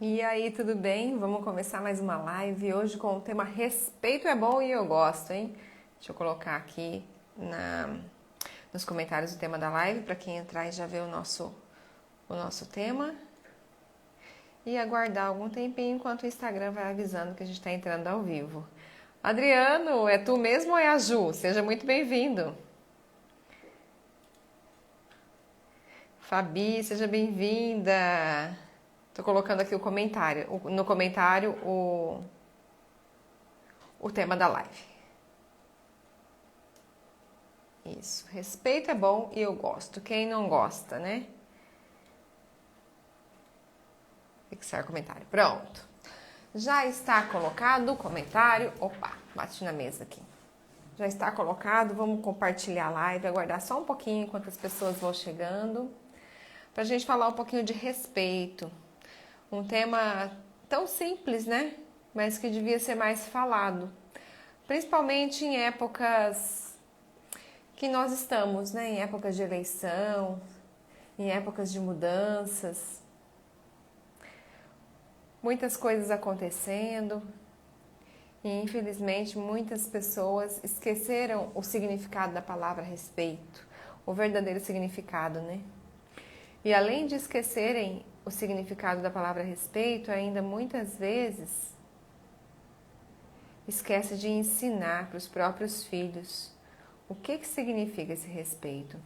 E aí, tudo bem? Vamos começar mais uma live hoje com o tema Respeito é bom e eu gosto, hein? Deixa eu colocar aqui nos comentários o tema da live para quem entrar e já ver o nosso tema. E aguardar algum tempinho enquanto o Instagram vai avisando que a gente está entrando ao vivo. Adriano, é tu mesmo ou é a Ju? Seja muito bem-vindo. Fabi, seja bem-vinda. Tô colocando aqui no comentário o tema da live. Isso, respeito é bom e eu gosto. Quem não gosta, né? Fixar comentário. Pronto. Já está colocado o comentário. Opa, bate na mesa aqui. Já está colocado, vamos compartilhar a live, aguardar só um pouquinho enquanto as pessoas vão chegando. Pra gente falar um pouquinho de respeito. Um tema tão simples, né? Mas que devia ser mais falado. Principalmente em épocas que nós estamos, né? Em épocas de eleição, em épocas de mudanças. Muitas coisas acontecendo. E infelizmente muitas pessoas esqueceram o significado da palavra respeito. O verdadeiro significado, né? E além de esquecerem o significado da palavra respeito, ainda muitas vezes esquece de ensinar para os próprios filhos o que significa esse respeito.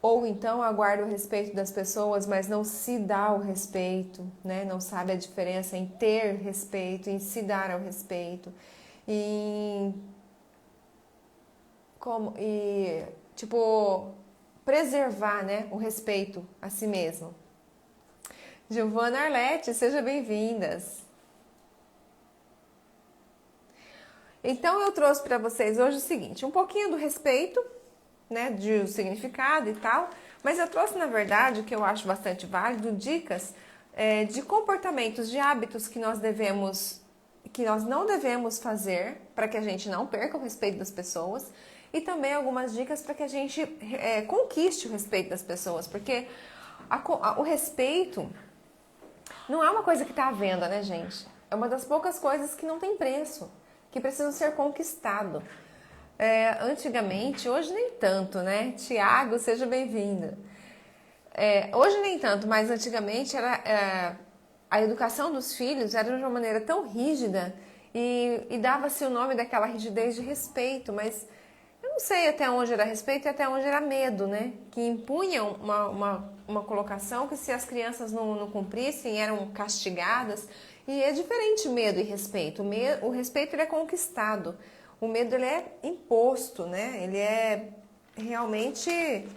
Ou então aguarda o respeito das pessoas, mas não se dá o respeito, né? Não sabe a diferença em ter respeito, em se dar ao respeito, preservar, né, o respeito a si mesmo. Giovana Arlete, seja bem-vindas. Então eu trouxe para vocês hoje o seguinte, um pouquinho do respeito, né, de significado e tal, mas eu trouxe na verdade, o que eu acho bastante válido, dicas de comportamentos, de hábitos que nós não devemos fazer para que a gente não perca o respeito das pessoas e também algumas dicas para que a gente conquiste o respeito das pessoas, porque o respeito não é uma coisa que está à venda, né, gente? É uma das poucas coisas que não tem preço, que precisam ser conquistado. Antigamente, hoje nem tanto, né? Tiago, seja bem-vindo. Hoje nem tanto, mas antigamente a educação dos filhos era de uma maneira tão rígida e dava-se o nome daquela rigidez de respeito, mas eu não sei até onde era respeito e até onde era medo, né? Que impunham uma colocação que se as crianças não cumprissem eram castigadas. E é diferente medo e respeito. O respeito ele é conquistado. O medo ele é imposto, né? Ele é realmente...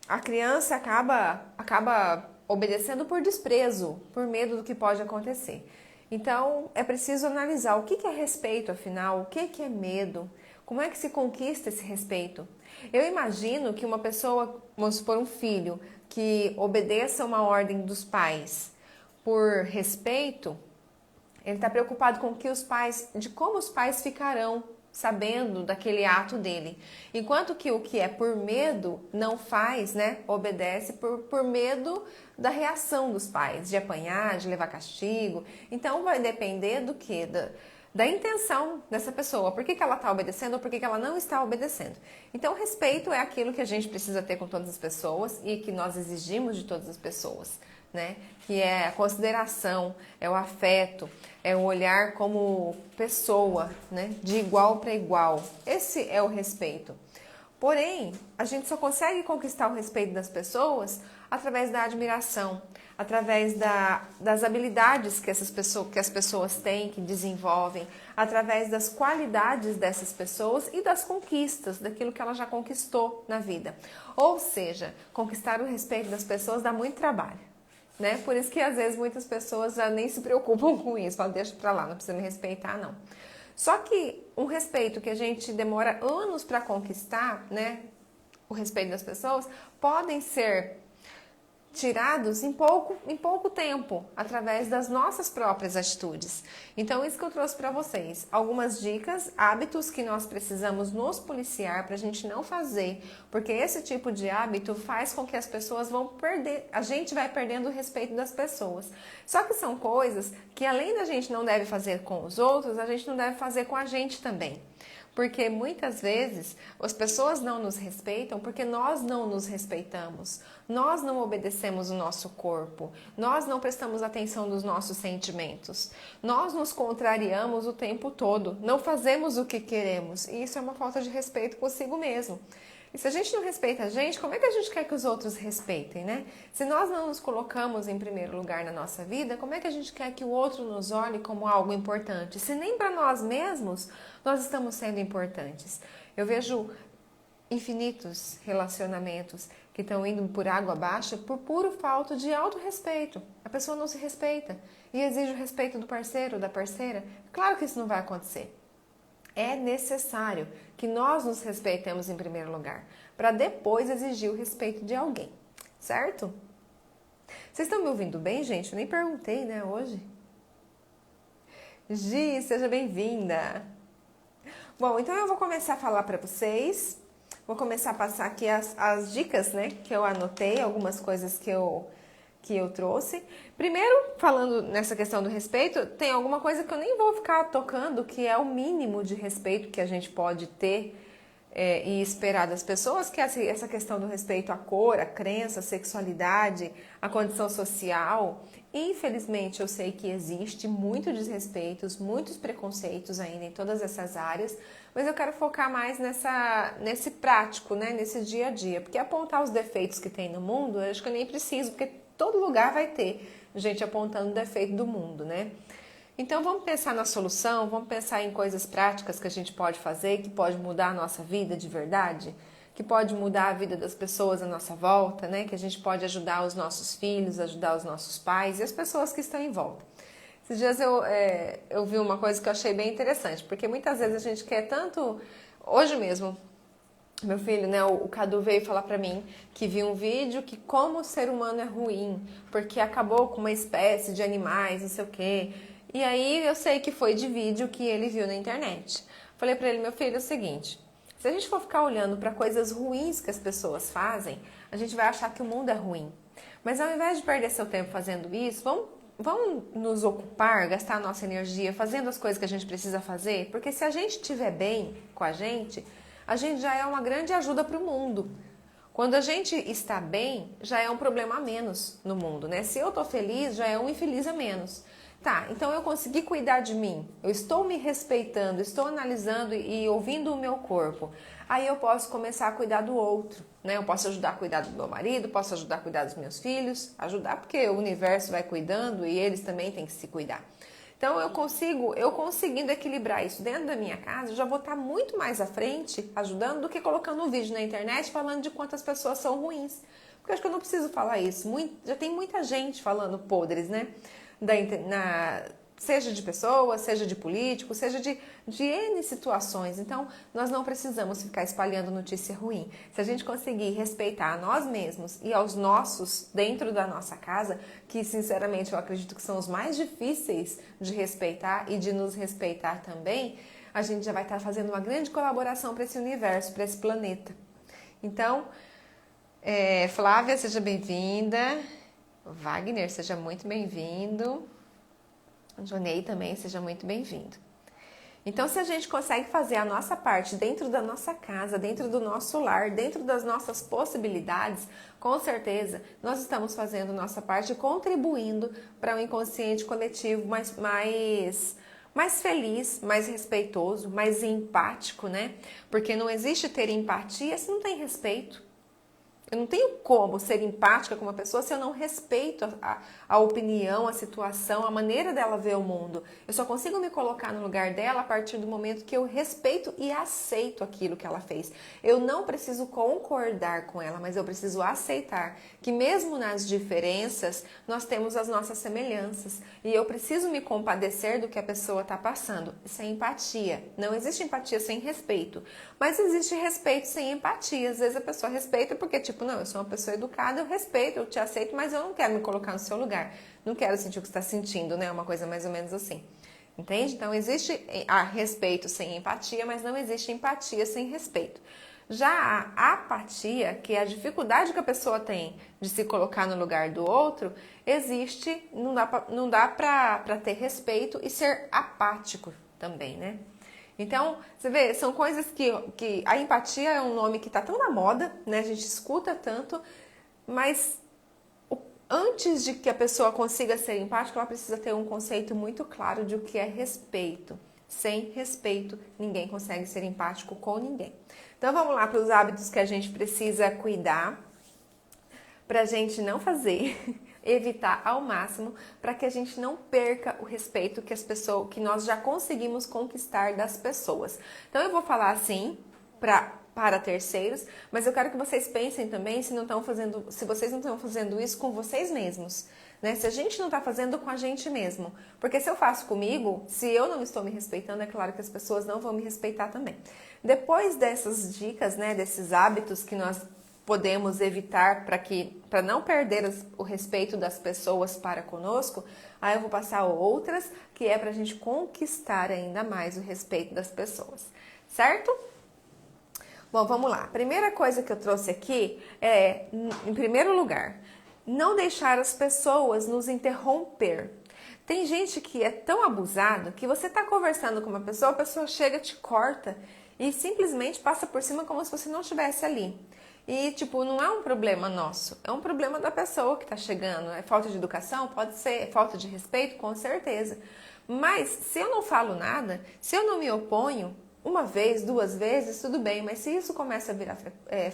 A criança acaba obedecendo por desprezo, por medo do que pode acontecer. Então, é preciso analisar o que é respeito, afinal, o que é medo, como é que se conquista esse respeito. Eu imagino que uma pessoa, vamos supor um filho, que obedeça uma ordem dos pais por respeito, ele está preocupado com de como os pais ficarão sabendo daquele ato dele. Enquanto que o que é por medo não faz, né? Obedece por medo da reação dos pais, de apanhar, de levar castigo. Então vai depender do que? Da intenção dessa pessoa. Por que ela está obedecendo ou por que ela não está obedecendo. Então respeito é aquilo que a gente precisa ter com todas as pessoas e que nós exigimos de todas as pessoas, né? Que é a consideração, é o afeto, é o olhar como pessoa, né? De igual para igual. Esse é o respeito. Porém, a gente só consegue conquistar o respeito das pessoas através da admiração, através das habilidades que as pessoas têm, que desenvolvem, através das qualidades dessas pessoas e das conquistas, daquilo que ela já conquistou na vida. Ou seja, conquistar o respeito das pessoas dá muito trabalho. Né? Por isso que às vezes muitas pessoas já nem se preocupam com isso, falam, deixa pra lá, não precisa me respeitar não. Só que um respeito que a gente demora anos para conquistar, né? O respeito das pessoas, podem ser tirados em pouco tempo, através das nossas próprias atitudes. Então, isso que eu trouxe para vocês. Algumas dicas, hábitos que nós precisamos nos policiar para a gente não fazer, porque esse tipo de hábito faz com que as pessoas vão perder, a gente vai perdendo o respeito das pessoas. Só que são coisas que, além da gente não deve fazer com os outros, a gente não deve fazer com a gente também. Porque muitas vezes as pessoas não nos respeitam porque nós não nos respeitamos, nós não obedecemos o nosso corpo, nós não prestamos atenção nos nossos sentimentos, nós nos contrariamos o tempo todo, não fazemos o que queremos e isso é uma falta de respeito consigo mesmo. E se a gente não respeita a gente, como é que a gente quer que os outros respeitem, né? Se nós não nos colocamos em primeiro lugar na nossa vida, como é que a gente quer que o outro nos olhe como algo importante? Se nem para nós mesmos nós estamos sendo importantes. Eu vejo infinitos relacionamentos que estão indo por água abaixo por puro falta de autorrespeito. A pessoa não se respeita e exige o respeito do parceiro ou da parceira. Claro que isso não vai acontecer. É necessário que nós nos respeitemos em primeiro lugar, para depois exigir o respeito de alguém, certo? Vocês estão me ouvindo bem, gente? Eu nem perguntei, né, hoje? Gi, seja bem-vinda! Bom, então eu vou começar a falar para vocês, vou começar a passar aqui as dicas, né, que eu anotei, algumas coisas que eu trouxe. Primeiro, falando nessa questão do respeito, tem alguma coisa que eu nem vou ficar tocando, que é o mínimo de respeito que a gente pode ter e esperar das pessoas, que é essa questão do respeito à cor, à crença, à sexualidade, à condição social. Infelizmente, eu sei que existe muito desrespeitos, muitos preconceitos ainda em todas essas áreas, mas eu quero focar mais nesse prático, né, nesse dia a dia, porque apontar os defeitos que tem no mundo, eu acho que eu nem preciso, porque todo lugar vai ter gente apontando o defeito do mundo, né? Então vamos pensar na solução, vamos pensar em coisas práticas que a gente pode fazer, que pode mudar a nossa vida de verdade, que pode mudar a vida das pessoas à nossa volta, né? Que a gente pode ajudar os nossos filhos, ajudar os nossos pais e as pessoas que estão em volta. Esses dias eu vi uma coisa que eu achei bem interessante, porque muitas vezes a gente quer tanto... Hoje mesmo, meu filho, né, o Cadu veio falar pra mim que viu um vídeo que como o ser humano é ruim, porque acabou com uma espécie de animais, não sei o quê. E aí eu sei que foi de vídeo que ele viu na internet. Falei pra ele, meu filho, é o seguinte, se a gente for ficar olhando pra coisas ruins que as pessoas fazem, a gente vai achar que o mundo é ruim. Mas ao invés de perder seu tempo fazendo isso, vamos nos ocupar, gastar a nossa energia fazendo as coisas que a gente precisa fazer, porque se a gente estiver bem com a gente já é uma grande ajuda para o mundo. Quando a gente está bem, já é um problema a menos no mundo, né? Se eu estou feliz, já é um infeliz a menos. Tá, então eu consegui cuidar de mim, eu estou me respeitando, estou analisando e ouvindo o meu corpo. Aí eu posso começar a cuidar do outro, né? Eu posso ajudar a cuidar do meu marido, posso ajudar a cuidar dos meus filhos, ajudar porque o universo vai cuidando e eles também têm que se cuidar. Então eu conseguindo equilibrar isso dentro da minha casa, eu já vou estar muito mais à frente ajudando do que colocando um vídeo na internet falando de quantas pessoas são ruins. Porque eu acho que eu não preciso falar isso. Já tem muita gente falando podres, né? Seja de pessoas, seja de políticos, seja de N situações. Então, nós não precisamos ficar espalhando notícia ruim. Se a gente conseguir respeitar a nós mesmos e aos nossos dentro da nossa casa, que sinceramente eu acredito que são os mais difíceis de respeitar e de nos respeitar também, a gente já vai estar fazendo uma grande colaboração para esse universo, para esse planeta. Então, Flávia, seja bem-vinda. Wagner, seja muito bem-vindo. Jonei também, seja muito bem-vindo. Então, se a gente consegue fazer a nossa parte dentro da nossa casa, dentro do nosso lar, dentro das nossas possibilidades, com certeza nós estamos fazendo nossa parte, contribuindo para um inconsciente coletivo mais feliz, mais respeitoso, mais empático, né? Porque não existe ter empatia se não tem respeito. Eu não tenho como ser empática com uma pessoa se eu não respeito a opinião, a situação, a maneira dela ver o mundo. Eu só consigo me colocar no lugar dela a partir do momento que eu respeito e aceito aquilo que ela fez. Eu não preciso concordar com ela, mas eu preciso aceitar que mesmo nas diferenças, nós temos as nossas semelhanças. E eu preciso me compadecer do que a pessoa está passando. Isso é empatia. Não existe empatia sem respeito. Mas existe respeito sem empatia. Às vezes a pessoa respeita porque, tipo, tipo, não, eu sou uma pessoa educada, eu respeito, eu te aceito, mas eu não quero me colocar no seu lugar. Não quero sentir o que você está sentindo, né? Uma coisa mais ou menos assim. Entende? Então, existe respeito sem empatia, mas não existe empatia sem respeito. Já a apatia, que é a dificuldade que a pessoa tem de se colocar no lugar do outro, existe, não dá para ter respeito e ser apático também, né? Então, você vê, são coisas que a empatia é um nome que está tão na moda, né? A gente escuta tanto, mas antes de que a pessoa consiga ser empática, ela precisa ter um conceito muito claro de o que é respeito. Sem respeito, ninguém consegue ser empático com ninguém. Então vamos lá para os hábitos que a gente precisa cuidar para a gente não fazer, evitar ao máximo, para que a gente não perca o respeito que nós já conseguimos conquistar das pessoas. Então eu vou falar assim para terceiros, mas eu quero que vocês pensem também se vocês não estão fazendo isso com vocês mesmos. Né? Se a gente não está fazendo com a gente mesmo. Porque se eu faço comigo, se eu não estou me respeitando, é claro que as pessoas não vão me respeitar também. Depois dessas dicas, né, desses hábitos que nós podemos evitar para não perder o respeito das pessoas para conosco, aí eu vou passar outras que é para a gente conquistar ainda mais o respeito das pessoas. Certo? Bom, vamos lá. A primeira coisa que eu trouxe aqui é, em primeiro lugar, não deixar as pessoas nos interromper. Tem gente que é tão abusado que você está conversando com uma pessoa, a pessoa chega, te corta e simplesmente passa por cima como se você não estivesse ali. E, tipo, não é um problema nosso, é um problema da pessoa que está chegando. É falta de educação? Pode ser. É falta de respeito? Com certeza. Mas, se eu não falo nada, se eu não me oponho, uma vez, duas vezes, tudo bem, mas se isso começa a virar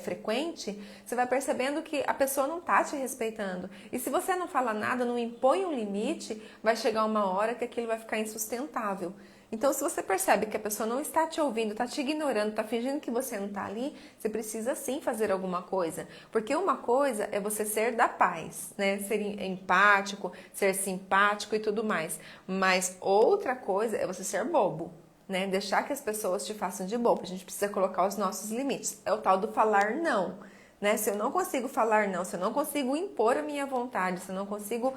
frequente, você vai percebendo que a pessoa não está te respeitando. E se você não fala nada, não impõe um limite, vai chegar uma hora que aquilo vai ficar insustentável. Então, se você percebe que a pessoa não está te ouvindo, está te ignorando, está fingindo que você não está ali, você precisa sim fazer alguma coisa. Porque uma coisa é você ser da paz, né? Ser empático, ser simpático e tudo mais. Mas outra coisa é você ser bobo. Né? Deixar que as pessoas te façam de bobo. A gente precisa colocar os nossos limites. É o tal do falar não. Né? Se eu não consigo falar não, se eu não consigo impor a minha vontade, se eu não consigo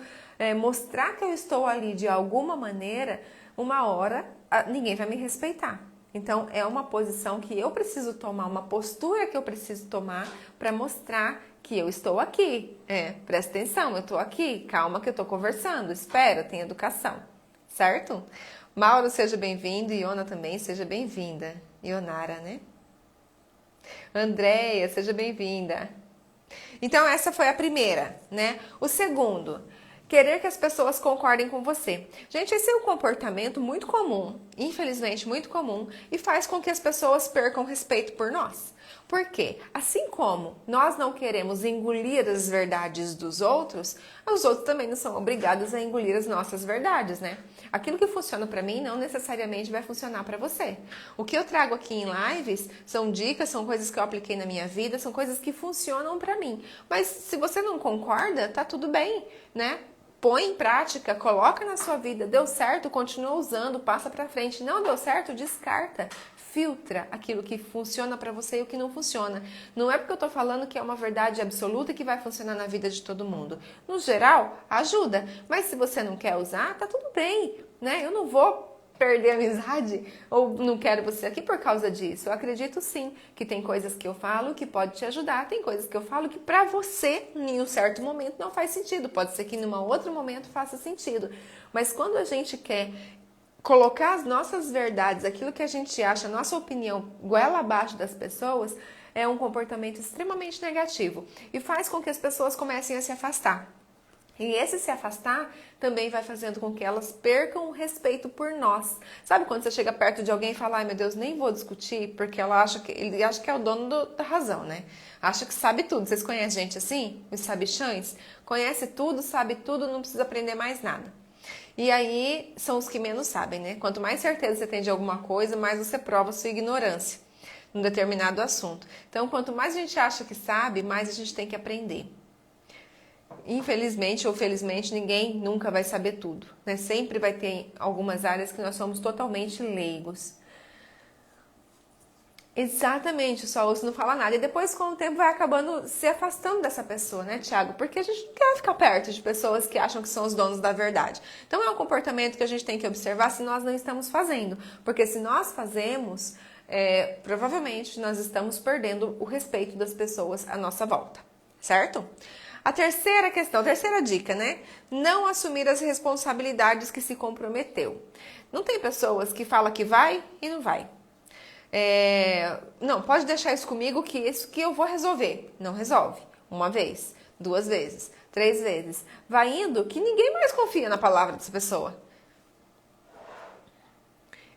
mostrar que eu estou ali de alguma maneira, uma hora ninguém vai me respeitar. Então, é uma posição que eu preciso tomar, uma postura que eu preciso tomar para mostrar que eu estou aqui. Presta atenção, eu estou aqui, calma que eu estou conversando, espera, tem educação. Certo? Mauro, seja bem-vindo. Iona também, seja bem-vinda. Ionara, né? Andréia, seja bem-vinda. Então, essa foi a primeira, né? O segundo, querer que as pessoas concordem com você. Gente, esse é um comportamento muito comum, infelizmente muito comum, e faz com que as pessoas percam respeito por nós. Por quê? Assim como nós não queremos engolir as verdades dos outros, os outros também não são obrigados a engolir as nossas verdades, né? Aquilo que funciona para mim não necessariamente vai funcionar para você. O que eu trago aqui em lives são dicas, são coisas que eu apliquei na minha vida, são coisas que funcionam para mim. Mas se você não concorda, tá tudo bem, né? Põe em prática, coloca na sua vida, deu certo, continua usando, passa pra frente. Não deu certo, descarta. Filtra aquilo que funciona pra você e o que não funciona. Não é porque eu tô falando que é uma verdade absoluta que vai funcionar na vida de todo mundo. No geral, ajuda. Mas se você não quer usar, tá tudo bem, né? Eu não vou perder a amizade ou não quero você aqui por causa disso. Eu acredito sim que tem coisas que eu falo que pode te ajudar, tem coisas que eu falo que pra você em um certo momento não faz sentido, pode ser que em um outro momento faça sentido, mas quando a gente quer colocar as nossas verdades, aquilo que a gente acha, a nossa opinião goela abaixo das pessoas, é um comportamento extremamente negativo e faz com que as pessoas comecem a se afastar. E esse se afastar também vai fazendo com que elas percam o respeito por nós. Sabe quando você chega perto de alguém e fala, ai meu Deus, nem vou discutir, porque ele acha que é o dono da razão, né? Acha que sabe tudo. Vocês conhecem gente assim? Os sabichões? Conhece tudo, sabe tudo, não precisa aprender mais nada. E aí são os que menos sabem, né? Quanto mais certeza você tem de alguma coisa, mais você prova a sua ignorância num determinado assunto. Então, quanto mais a gente acha que sabe, mais a gente tem que aprender. Infelizmente ou felizmente, ninguém nunca vai saber tudo, né? Sempre vai ter algumas áreas que nós somos totalmente leigos. Exatamente, só ouço, não fala nada. E depois, com o tempo, vai acabando se afastando dessa pessoa, né, Tiago? Porque a gente não quer ficar perto de pessoas que acham que são os donos da verdade. Então, é um comportamento que a gente tem que observar se nós não estamos fazendo. Porque se nós fazemos, provavelmente nós estamos perdendo o respeito das pessoas à nossa volta, certo? A terceira questão, a terceira dica, né? Não assumir as responsabilidades que se comprometeu. Não tem pessoas que falam que vai e não vai. Não, pode deixar isso comigo que isso que eu vou resolver. Não resolve. Uma vez, duas vezes, três vezes. Vai indo que ninguém mais confia na palavra dessa pessoa.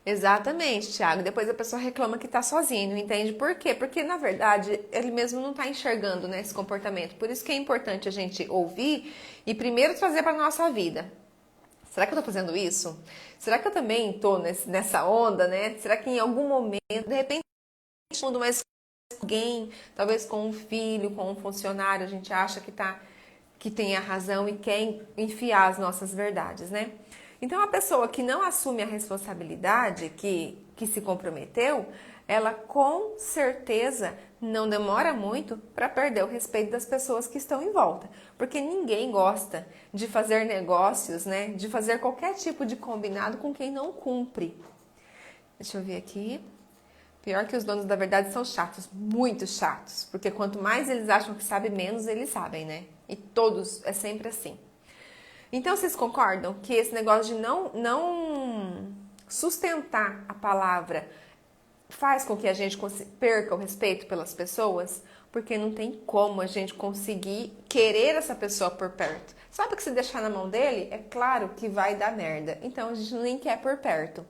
Exatamente, Thiago. Depois a pessoa reclama que está sozinho, não entende por quê? Porque, na verdade, ele mesmo não está enxergando, né, esse comportamento. Por isso que é importante a gente ouvir e primeiro trazer para a nossa vida. Será que eu estou fazendo isso? Será que eu também estou nessa onda, né? Será que em algum momento, de repente, mundo, mas com alguém, talvez com um filho, com um funcionário, a gente acha que tem a razão e quer enfiar as nossas verdades, né? Então, a pessoa que não assume a responsabilidade, que se comprometeu, ela com certeza não demora muito para perder o respeito das pessoas que estão em volta. Porque ninguém gosta de fazer negócios, né? De fazer qualquer tipo de combinado com quem não cumpre. Deixa eu ver aqui. Pior que os donos da verdade são chatos, muito chatos. Porque quanto mais eles acham que sabem, menos eles sabem, né? E todos, é sempre assim. Então, vocês concordam que esse negócio de não sustentar a palavra faz com que a gente perca o respeito pelas pessoas? Porque não tem como a gente conseguir querer essa pessoa por perto. Sabe que se deixar na mão dele, é claro que vai dar merda. Então, a gente nem quer por perto.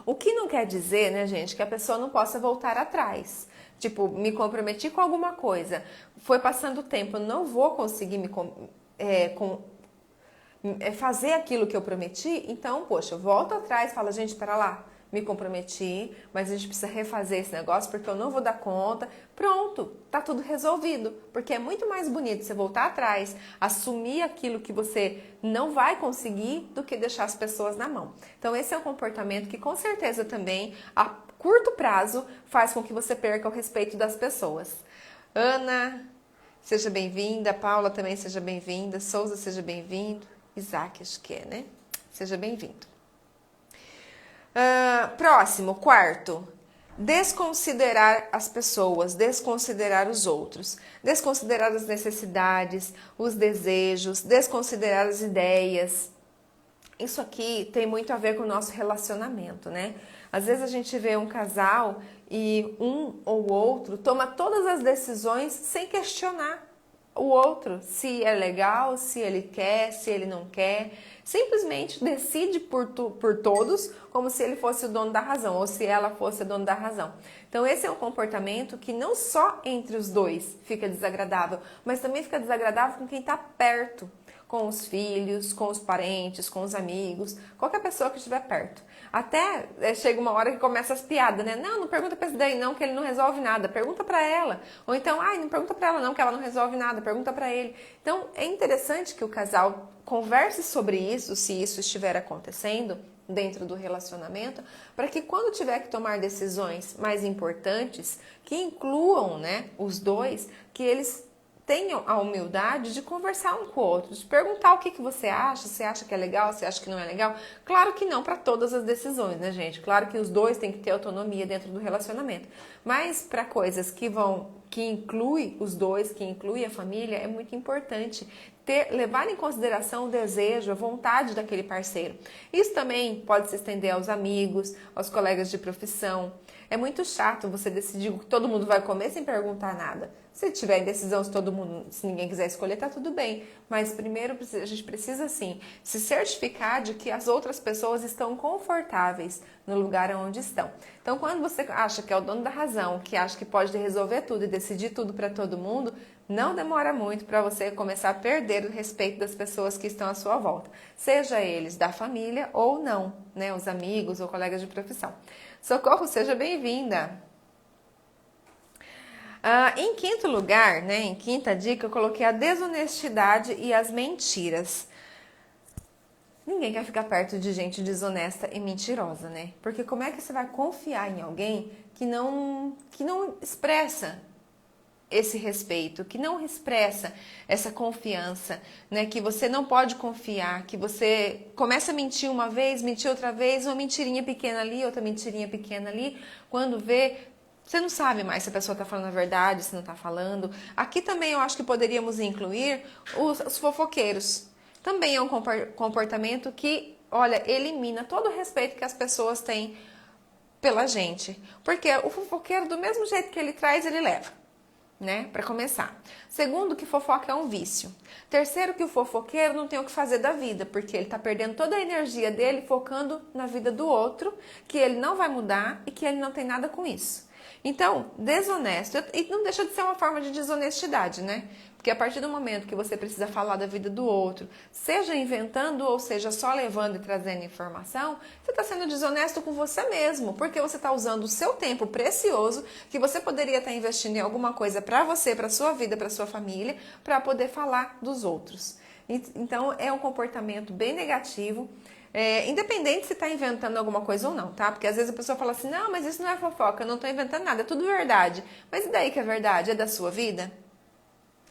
O que não quer dizer, né, gente, que a pessoa não possa voltar atrás. Tipo, me comprometi com alguma coisa, foi passando o tempo, eu não vou conseguir fazer aquilo que eu prometi, então, poxa, volta atrás, fala, gente, espera lá, me comprometi, mas a gente precisa refazer esse negócio porque eu não vou dar conta. Pronto, tá tudo resolvido, porque é muito mais bonito você voltar atrás, assumir aquilo que você não vai conseguir do que deixar as pessoas na mão. Então, esse é um comportamento que com certeza também, a curto prazo, faz com que você perca o respeito das pessoas. Ana, seja bem-vinda. Paula também seja bem-vinda. Souza, seja bem-vindo. Isaac, acho que é, né? Seja bem-vindo. Próximo, quarto. Desconsiderar as pessoas, desconsiderar os outros. Desconsiderar as necessidades, os desejos, desconsiderar as ideias. Isso aqui tem muito a ver com o nosso relacionamento, né? Às vezes a gente vê um casal e um ou outro toma todas as decisões sem questionar o outro, se é legal, se ele quer, se ele não quer. Simplesmente decide por todos como se ele fosse o dono da razão ou se ela fosse o dono da razão. Então esse é um comportamento que não só entre os dois fica desagradável, mas também fica desagradável com quem está perto. Com os filhos, com os parentes, com os amigos, qualquer pessoa que estiver perto. Até chega uma hora que começa as piadas, né? Não pergunta pra esse daí não, que ele não resolve nada. Pergunta pra ela. Ou então, não pergunta pra ela não, que ela não resolve nada. Pergunta pra ele. Então, é interessante que o casal converse sobre isso, se isso estiver acontecendo dentro do relacionamento, para que quando tiver que tomar decisões mais importantes, que incluam, né, os dois, que eles tenham a humildade de conversar um com o outro, de perguntar o que você acha que é legal, você acha que não é legal. Claro que não para todas as decisões, né, gente? Claro que os dois têm que ter autonomia dentro do relacionamento. Mas para coisas que inclui os dois, que inclui a família, é muito importante levar em consideração o desejo, a vontade daquele parceiro. Isso também pode se estender aos amigos, aos colegas de profissão. É muito chato você decidir o que todo mundo vai comer sem perguntar nada. Se tiver indecisão, se ninguém quiser escolher, tá tudo bem. Mas primeiro a gente precisa, sim, se certificar de que as outras pessoas estão confortáveis no lugar onde estão. Então, quando você acha que é o dono da razão, que acha que pode resolver tudo e decidir tudo para todo mundo, não demora muito para você começar a perder o respeito das pessoas que estão à sua volta. Seja eles da família ou não, né? Os amigos ou colegas de profissão. Socorro, seja bem-vinda! Em quinto lugar, né, em quinta dica, eu coloquei a desonestidade e as mentiras. Ninguém quer ficar perto de gente desonesta e mentirosa, né? Porque como é que você vai confiar em alguém que não expressa esse respeito, que não expressa essa confiança, né? Que você não pode confiar, que você começa a mentir uma vez, mentir outra vez, uma mentirinha pequena ali, outra mentirinha pequena ali, quando vê, você não sabe mais se a pessoa está falando a verdade, se não está falando. Aqui também eu acho que poderíamos incluir os fofoqueiros. Também é um comportamento que, olha, elimina todo o respeito que as pessoas têm pela gente. Porque o fofoqueiro, do mesmo jeito que ele traz, ele leva, né? Para começar. Segundo, que fofoca é um vício. Terceiro, que o fofoqueiro não tem o que fazer da vida, porque ele tá perdendo toda a energia dele focando na vida do outro, que ele não vai mudar e que ele não tem nada com isso. Então, desonesto, e não deixa de ser uma forma de desonestidade, né? Porque a partir do momento que você precisa falar da vida do outro, seja inventando ou seja só levando e trazendo informação, você está sendo desonesto com você mesmo, porque você está usando o seu tempo precioso, que você poderia estar investindo em alguma coisa para você, para sua vida, para sua família, para poder falar dos outros. Então, é um comportamento bem negativo, independente se está inventando alguma coisa ou não, tá? Porque às vezes a pessoa fala assim, não, mas isso não é fofoca, eu não estou inventando nada, é tudo verdade. Mas e daí que é verdade? É da sua vida?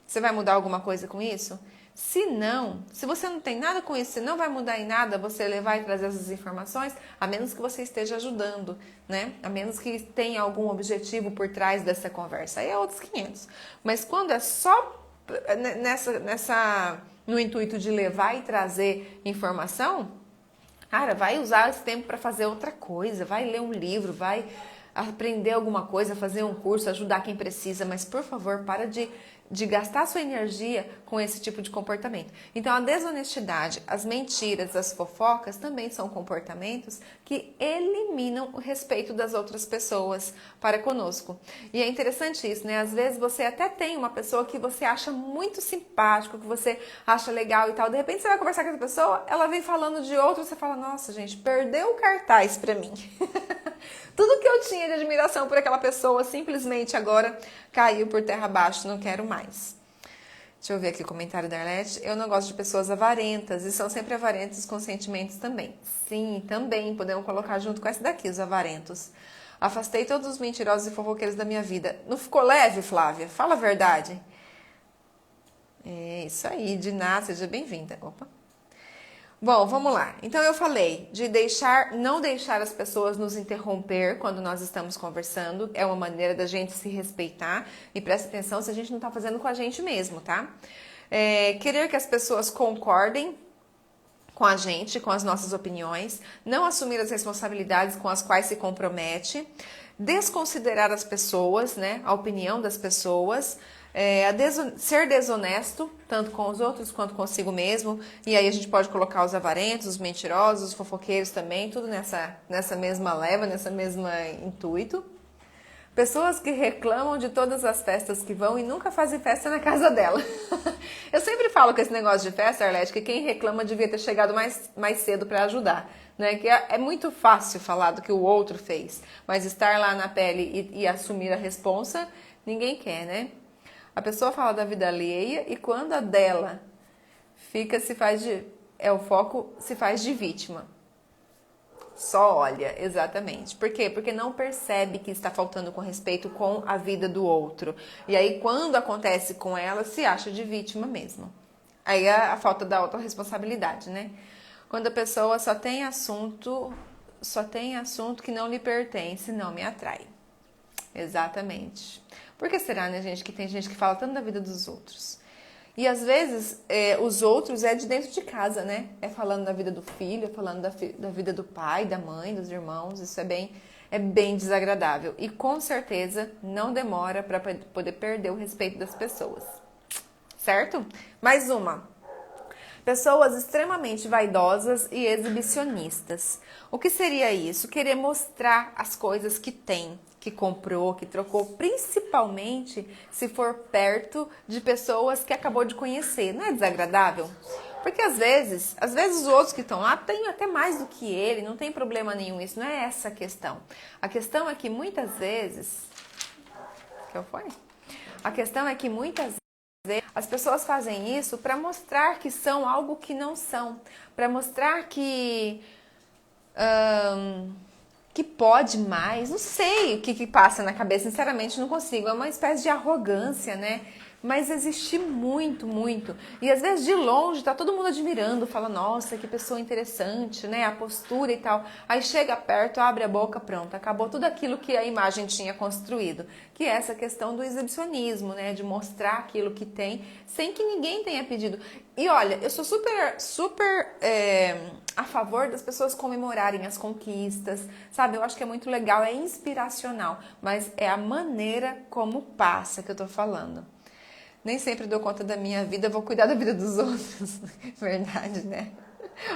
Você vai mudar alguma coisa com isso? Se não, se você não tem nada com isso, se não vai mudar em nada você levar e trazer essas informações, a menos que você esteja ajudando, né? A menos que tenha algum objetivo por trás dessa conversa. Aí é outros 500. Mas quando é só no intuito de levar e trazer informação, cara, vai usar esse tempo para fazer outra coisa, vai ler um livro, vai aprender alguma coisa, fazer um curso, ajudar quem precisa, mas por favor, para de gastar sua energia com esse tipo de comportamento. Então, a desonestidade, as mentiras, as fofocas também são comportamentos que eliminam o respeito das outras pessoas para conosco. E é interessante isso, né? Às vezes você até tem uma pessoa que você acha muito simpático, que você acha legal e tal, de repente você vai conversar com essa pessoa, ela vem falando de outro, você fala, nossa, gente, perdeu o cartaz pra mim. Tudo que eu tinha de admiração por aquela pessoa simplesmente agora caiu por terra abaixo, não quero mais. Deixa eu ver aqui o comentário da Arlete. Eu não gosto de pessoas avarentas e são sempre avarentos com sentimentos também. Sim, também podemos colocar junto com essa daqui, os avarentos. Afastei todos os mentirosos e fofoqueiros da minha vida. Não ficou leve, Flávia? Fala a verdade. É isso aí, Diná, seja bem-vinda. Opa. Bom, vamos lá. Então eu falei de não deixar as pessoas nos interromper quando nós estamos conversando. É uma maneira da gente se respeitar e presta atenção se a gente não está fazendo com a gente mesmo, tá? Querer que as pessoas concordem com a gente, com as nossas opiniões, não assumir as responsabilidades com as quais se compromete, desconsiderar as pessoas, né? A opinião das pessoas. Ser desonesto, tanto com os outros quanto consigo mesmo, e aí a gente pode colocar os avarentos, os mentirosos, os fofoqueiros também, tudo nessa mesma leva, nessa mesma intuito. Pessoas que reclamam de todas as festas que vão e nunca fazem festa na casa dela. Eu sempre falo com esse negócio de festa, Arlete, que quem reclama devia ter chegado mais cedo para ajudar, né? Que é muito fácil falar do que o outro fez, mas estar lá na pele e assumir a responsa, ninguém quer, né? A pessoa fala da vida alheia e quando a dela o foco se faz de vítima. Só olha, exatamente. Por quê? Porque não percebe que está faltando com respeito com a vida do outro. E aí quando acontece com ela, se acha de vítima mesmo. Aí é a falta da autorresponsabilidade, né? Quando a pessoa só tem assunto que não lhe pertence, não me atrai. Exatamente. Por que será, né, gente, que tem gente que fala tanto da vida dos outros? E às vezes os outros é de dentro de casa, né? É falando da vida do filho, é falando da vida do pai, da mãe, dos irmãos. Isso é bem desagradável. E com certeza não demora para poder perder o respeito das pessoas. Certo? Mais uma. Pessoas extremamente vaidosas e exibicionistas. O que seria isso? Querer mostrar as coisas que tem, que comprou, que trocou, principalmente se for perto de pessoas que acabou de conhecer. Não é desagradável? Porque às vezes os outros que estão lá têm até mais do que ele, não tem problema nenhum, isso não é essa a questão. A questão é que muitas vezes... A questão é que muitas vezes as pessoas fazem isso para mostrar que são algo que não são, para mostrar que que pode mais, não sei o que passa na cabeça, sinceramente não consigo, é uma espécie de arrogância, né? Mas existe muito, muito. E às vezes de longe tá todo mundo admirando, fala, nossa, que pessoa interessante, né? A postura e tal. Aí chega perto, abre a boca, pronto, acabou tudo aquilo que a imagem tinha construído. Que é essa questão do exibicionismo, né? De mostrar aquilo que tem, sem que ninguém tenha pedido. E olha, eu sou super a favor das pessoas comemorarem as conquistas, sabe? Eu acho que é muito legal, é inspiracional, mas é a maneira como passa que eu tô falando. Nem sempre dou conta da minha vida, vou cuidar da vida dos outros. Verdade, né?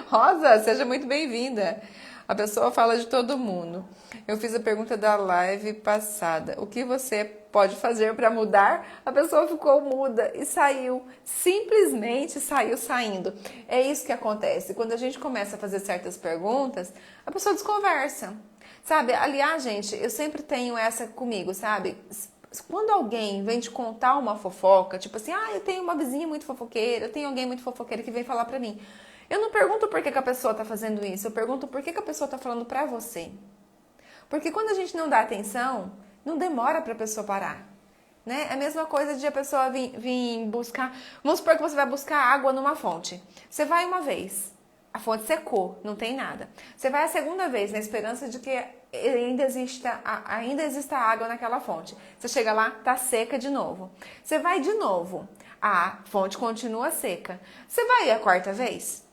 Rosa, seja muito bem-vinda. A pessoa fala de todo mundo. Eu fiz a pergunta da live passada. O que você pode fazer para mudar? A pessoa ficou muda e saiu. Simplesmente saiu saindo. É isso que acontece. Quando a gente começa a fazer certas perguntas, a pessoa desconversa. Sabe? Aliás, gente, eu sempre tenho essa comigo, sabe? Quando alguém vem te contar uma fofoca, tipo assim, eu tenho uma vizinha muito fofoqueira, eu tenho alguém muito fofoqueira que vem falar pra mim. Eu não pergunto por que a pessoa tá fazendo isso, eu pergunto por que a pessoa tá falando pra você. Porque quando a gente não dá atenção, não demora pra pessoa parar. Né? É a mesma coisa de a pessoa vir buscar... Vamos supor que você vai buscar água numa fonte. Você vai uma vez, a fonte secou, não tem nada. Você vai a segunda vez, na esperança de que ainda exista água naquela fonte. Você chega lá, tá seca de novo. Você vai de novo, a fonte continua seca. Você vai a quarta vez?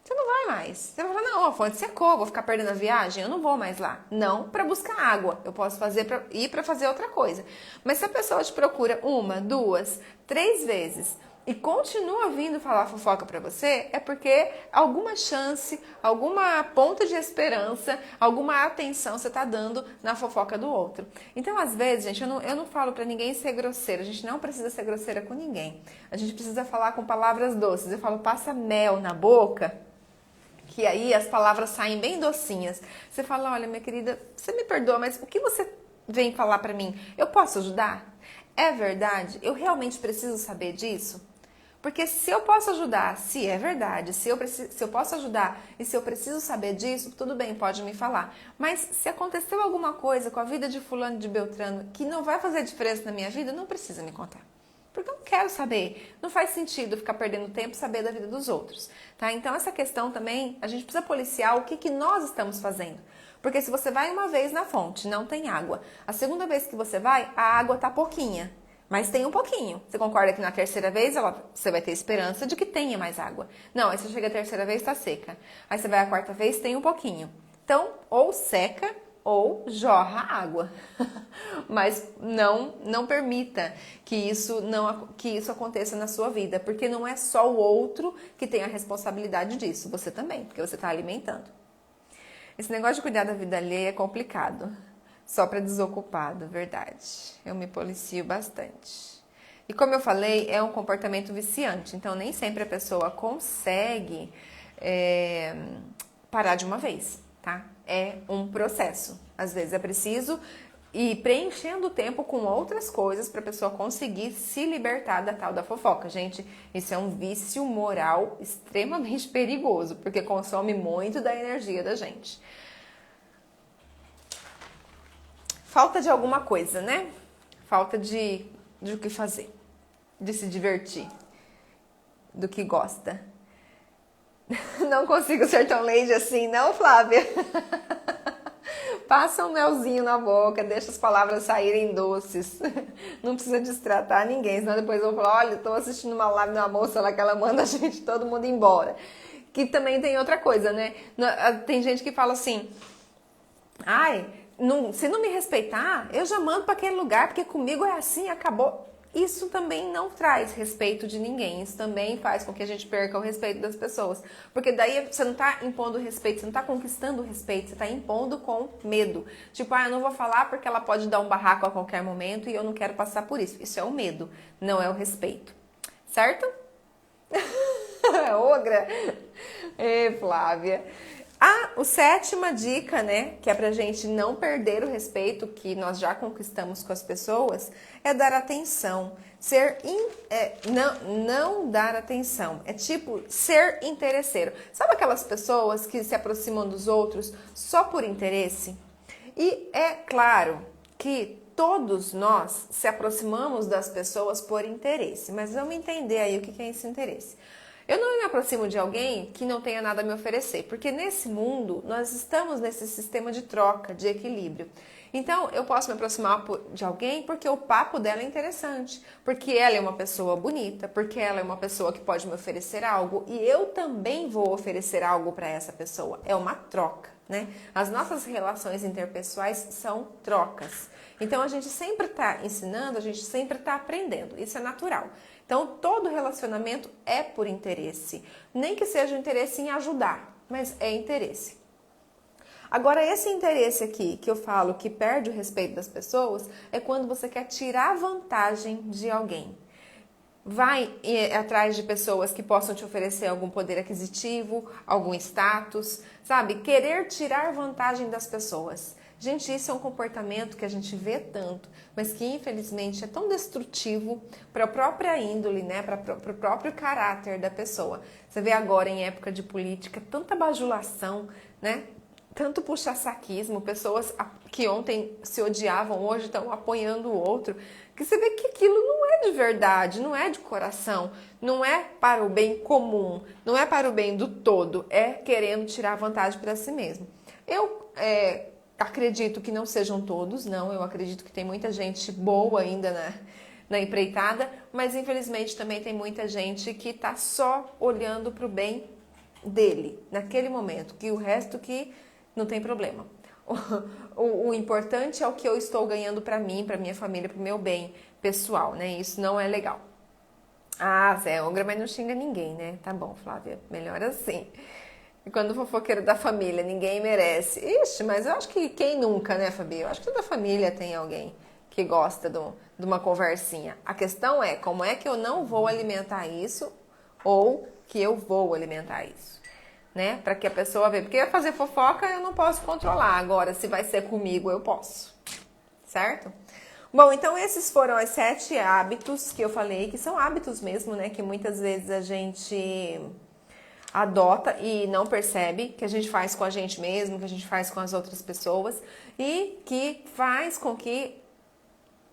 Você não vai mais. Você vai falar, não, a fonte secou, vou ficar perdendo a viagem, eu não vou mais lá. Não para buscar água, eu posso ir para fazer outra coisa. Mas se a pessoa te procura 1, 2, 3 vezes e continua vindo falar fofoca pra você, é porque alguma chance, alguma ponta de esperança, alguma atenção você tá dando na fofoca do outro. Então, às vezes, gente, eu não falo pra ninguém ser grosseira. A gente não precisa ser grosseira com ninguém. A gente precisa falar com palavras doces. Eu falo, passa mel na boca, que aí as palavras saem bem docinhas. Você fala, olha, minha querida, você me perdoa, mas o que você vem falar pra mim? Eu posso ajudar? É verdade? Eu realmente preciso saber disso? Porque se eu posso ajudar, se é verdade, se eu posso ajudar e se eu preciso saber disso, tudo bem, pode me falar. Mas se aconteceu alguma coisa com a vida de fulano de Beltrano que não vai fazer diferença na minha vida, não precisa me contar. Porque eu não quero saber. Não faz sentido ficar perdendo tempo e saber da vida dos outros. Tá? Então essa questão também, a gente precisa policiar o que nós estamos fazendo. Porque se você vai uma vez na fonte, não tem água. A segunda vez que você vai, a água tá pouquinha. Mas tem um pouquinho. Você concorda que na terceira vez você vai ter esperança de que tenha mais água. Não, aí você chega a terceira vez, está seca. Aí você vai a quarta vez, tem um pouquinho. Então, ou seca ou jorra água. Mas não permita que isso aconteça na sua vida. Porque não é só o outro que tem a responsabilidade disso. Você também, porque você está alimentando. Esse negócio de cuidar da vida alheia é complicado. Só para desocupado, verdade. Eu me policio bastante. E como eu falei, é um comportamento viciante. Então, nem sempre a pessoa consegue parar de uma vez, tá? É um processo. Às vezes é preciso ir preenchendo o tempo com outras coisas para a pessoa conseguir se libertar da tal da fofoca. Gente, isso é um vício moral extremamente perigoso, porque consome muito da energia da gente. Falta de alguma coisa, né? Falta de o que fazer, de se divertir, do que gosta. Não consigo ser tão lady assim, não, Flávia? Passa um melzinho na boca, deixa as palavras saírem doces. Não precisa destratar ninguém, senão depois eu vou falar, olha, estou assistindo uma live da moça lá que ela manda a gente, todo mundo embora. Que também tem outra coisa, né? Tem gente que fala assim, se não me respeitar, eu já mando para aquele lugar, porque comigo é assim, acabou. Isso também não traz respeito de ninguém. Isso também faz com que a gente perca o respeito das pessoas. Porque daí você não está impondo respeito, você não está conquistando o respeito, você está impondo com medo. Tipo, eu não vou falar porque ela pode dar um barraco a qualquer momento e eu não quero passar por isso. Isso é o medo, não é o respeito. Certo? Ogra! Flávia. A sétima dica, né, que é pra gente não perder o respeito que nós já conquistamos com as pessoas, é dar atenção. Não dar atenção. É tipo ser interesseiro. Sabe aquelas pessoas que se aproximam dos outros só por interesse? E é claro que todos nós se aproximamos das pessoas por interesse, mas vamos entender aí o que é esse interesse. Eu não me aproximo de alguém que não tenha nada a me oferecer, porque nesse mundo nós estamos nesse sistema de troca, de equilíbrio. Então eu posso me aproximar de alguém porque o papo dela é interessante, porque ela é uma pessoa bonita, porque ela é uma pessoa que pode me oferecer algo e eu também vou oferecer algo para essa pessoa. É uma troca, né? As nossas relações interpessoais são trocas. Então a gente sempre está ensinando, a gente sempre está aprendendo. Isso é natural. Então, todo relacionamento é por interesse. Nem que seja o interesse em ajudar, mas é interesse. Agora, esse interesse aqui, que eu falo que perde o respeito das pessoas, é quando você quer tirar vantagem de alguém. Vai atrás de pessoas que possam te oferecer algum poder aquisitivo, algum status, sabe? Querer tirar vantagem das pessoas. Gente, isso é um comportamento que a gente vê tanto, mas que infelizmente é tão destrutivo para a própria índole, né? Para o próprio caráter da pessoa. Você vê agora em época de política tanta bajulação, né? Tanto puxa-saquismo, pessoas que ontem se odiavam, hoje estão apoiando o outro, que você vê que aquilo não é de verdade, não é de coração, não é para o bem comum, não é para o bem do todo, é querendo tirar vantagem para si mesmo. Eu acredito que não sejam todos, não, eu acredito que tem muita gente boa ainda na empreitada, mas infelizmente também tem muita gente que está só olhando para o bem dele, naquele momento, que o resto que não tem problema. O importante é o que eu estou ganhando para mim, para minha família, para o meu bem pessoal, né? Isso não é legal. Ah, você é ogra, mas não xinga ninguém, né? Tá bom, Flávia, melhor assim. E quando o fofoqueiro da família, ninguém merece. Ixi, mas eu acho que quem nunca, né, Fabi? Eu acho que toda família tem alguém que gosta de uma conversinha. A questão é, como é que eu não vou alimentar isso ou que eu vou alimentar isso? Né? Para que a pessoa veja. Porque fazer fofoca eu não posso controlar. Agora, se vai ser comigo, eu posso. Certo? Bom, então esses foram os 7 hábitos que eu falei, que são hábitos mesmo, né? Que muitas vezes a gente adota e não percebe, que a gente faz com a gente mesmo, que a gente faz com as outras pessoas e que faz com que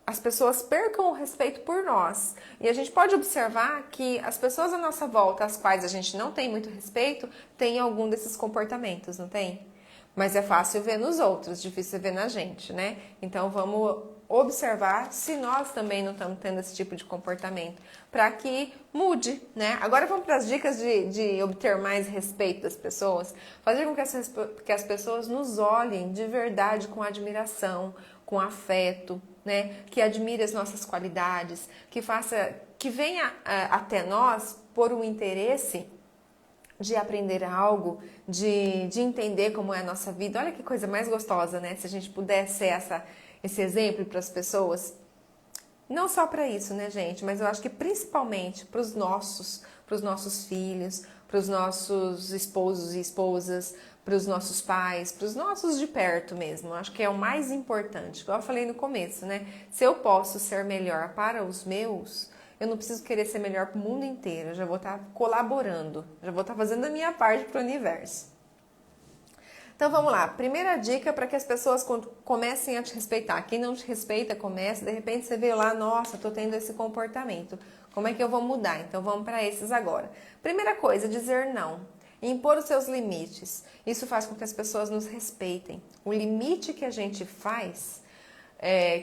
as pessoas percam o respeito por nós. E a gente pode observar que as pessoas à nossa volta, às quais a gente não tem muito respeito, têm algum desses comportamentos, não tem? Mas é fácil ver nos outros, difícil ver na gente, né? Então vamos observar se nós também não estamos tendo esse tipo de comportamento, para que mude, né? Agora vamos para as dicas de obter mais respeito das pessoas, fazer com que as pessoas nos olhem de verdade com admiração, com afeto, né? Que admire as nossas qualidades, que venha até nós por um interesse de aprender algo, de entender como é a nossa vida. Olha que coisa mais gostosa, né? Se a gente pudesse ser esse exemplo para as pessoas. Não só para isso, né, gente? Mas eu acho que principalmente para os nossos filhos, para os nossos esposos e esposas, para os nossos pais, para os nossos de perto mesmo. Eu acho que é o mais importante. Como eu falei no começo, né? Se eu posso ser melhor para os meus, eu não preciso querer ser melhor para o mundo inteiro. Eu já vou estar colaborando, já vou estar fazendo a minha parte para o universo. Então vamos lá, primeira dica para que as pessoas comecem a te respeitar. Quem não te respeita, começa, de repente você vê lá, nossa, tô tendo esse comportamento. Como é que eu vou mudar? Então vamos para esses agora. Primeira coisa, dizer não. Impor os seus limites. Isso faz com que as pessoas nos respeitem. O limite que a gente faz,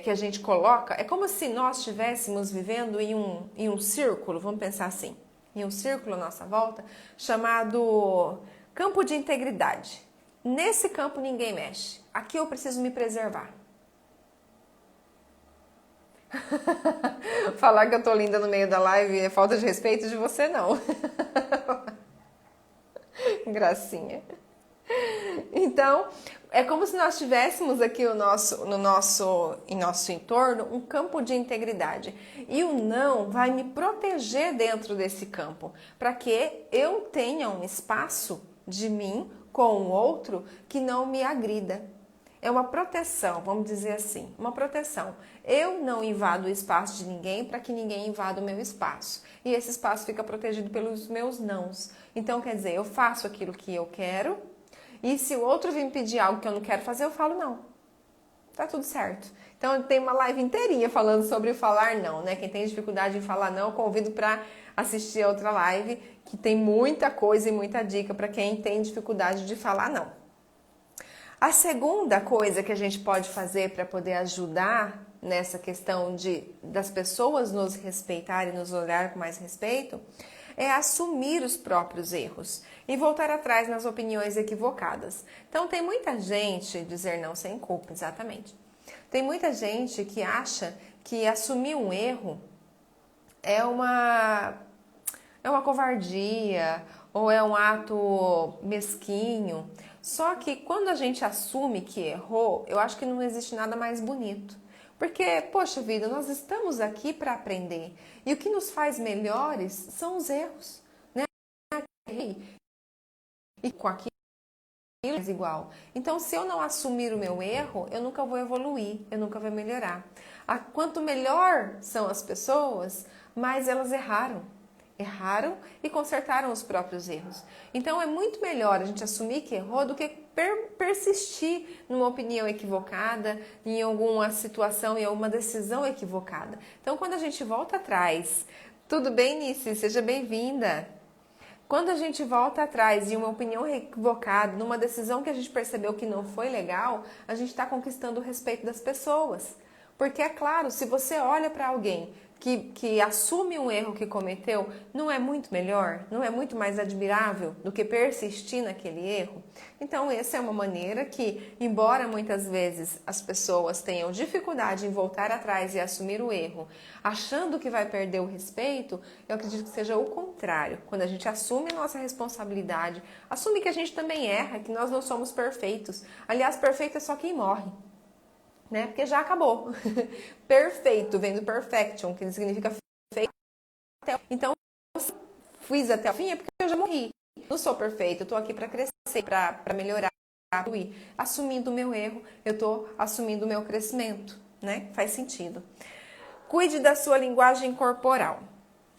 que a gente coloca, é como se nós estivéssemos vivendo em um círculo, vamos pensar assim, em um círculo à nossa volta, chamado campo de integridade. Nesse campo ninguém mexe. Aqui eu preciso me preservar. Falar que eu tô linda no meio da live é falta de respeito de você, não. Gracinha. Então, é como se nós tivéssemos aqui em nosso entorno um campo de integridade. E o não vai me proteger dentro desse campo, para que eu tenha um espaço de mim com o outro que não me agrida. É uma proteção, vamos dizer assim, uma proteção. Eu não invado o espaço de ninguém para que ninguém invada o meu espaço. E esse espaço fica protegido pelos meus nãos. Então, quer dizer, eu faço aquilo que eu quero e se o outro vir me pedir algo que eu não quero fazer, eu falo não. Tá tudo certo. Então, tem uma live inteirinha falando sobre o falar não, né? Quem tem dificuldade em falar não, eu convido para assistir a outra live, que tem muita coisa e muita dica para quem tem dificuldade de falar não. A segunda coisa que a gente pode fazer para poder ajudar nessa questão das pessoas nos respeitarem, nos olhar com mais respeito, é assumir os próprios erros e voltar atrás nas opiniões equivocadas. Então, tem muita gente, dizer não sem culpa, exatamente. Tem muita gente que acha que assumir um erro é uma covardia ou é um ato mesquinho. Só que quando a gente assume que errou, eu acho que não existe nada mais bonito. Porque, poxa vida, nós estamos aqui para aprender. E o que nos faz melhores são os erros, né? E com aquilo é igual. Então, se eu não assumir o meu erro, eu nunca vou evoluir, eu nunca vou melhorar. Quanto melhor são as pessoas, mais elas erraram e consertaram os próprios erros. Então é muito melhor a gente assumir que errou do que persistir numa opinião equivocada, em alguma situação, em alguma decisão equivocada. Então quando a gente volta atrás, tudo bem, Nice? Seja bem-vinda. Quando a gente volta atrás em uma opinião equivocada, numa decisão que a gente percebeu que não foi legal, a gente está conquistando o respeito das pessoas. Porque, é claro, se você olha para alguém que assume um erro que cometeu, não é muito melhor? Não é muito mais admirável do que persistir naquele erro? Então, essa é uma maneira que, embora muitas vezes as pessoas tenham dificuldade em voltar atrás e assumir o erro, achando que vai perder o respeito, eu acredito que seja o contrário. Quando a gente assume a nossa responsabilidade, assume que a gente também erra, que nós não somos perfeitos. Aliás, perfeito é só quem morre. Né? Porque já acabou. Perfeito, vem do perfection, que significa feito. Então, se eu fiz até o fim é porque eu já morri. Não sou perfeito, eu estou aqui para crescer, para melhorar, para evoluir. Assumindo o meu erro, eu estou assumindo o meu crescimento, né? Faz sentido. Cuide da sua linguagem corporal.